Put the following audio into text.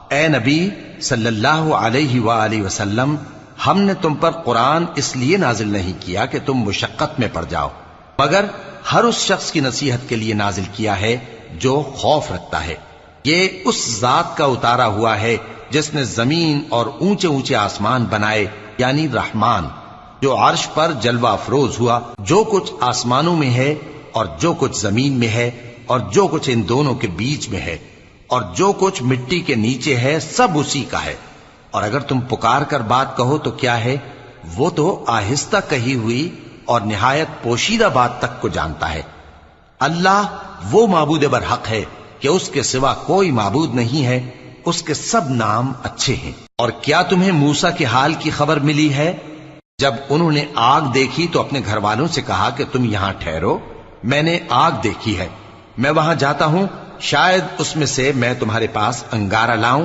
اے نبی صلی اللہ علیہ وآلہ وسلم، ہم نے تم پر قرآن اس لیے نازل نہیں کیا کہ تم مشقت میں پڑ جاؤ، مگر ہر اس شخص کی نصیحت کے لیے نازل کیا ہے جو خوف رکھتا ہے۔ یہ اس ذات کا اتارا ہوا ہے جس نے زمین اور اونچے اونچے آسمان بنائے، یعنی رحمان، جو عرش پر جلوہ افروز ہوا۔ جو کچھ آسمانوں میں ہے اور جو کچھ زمین میں ہے اور جو کچھ ان دونوں کے بیچ میں ہے اور جو کچھ مٹی کے نیچے ہے، سب اسی کا ہے۔ اور اگر تم پکار کر بات کہو تو کیا ہے، وہ تو آہستہ کہی ہوئی اور نہایت پوشیدہ بات تک کو جانتا ہے۔ اللہ وہ معبود برحق ہے کہ اس کے سوا کوئی معبود نہیں ہے، اس کے سب نام اچھے ہیں۔ اور کیا تمہیں موسیٰ کے حال کی خبر ملی ہے؟ جب انہوں نے آگ دیکھی تو اپنے گھر والوں سے کہا کہ تم یہاں ٹھہرو، میں نے آگ دیکھی ہے، میں وہاں جاتا ہوں، شاید اس میں سے میں تمہارے پاس انگارہ لاؤں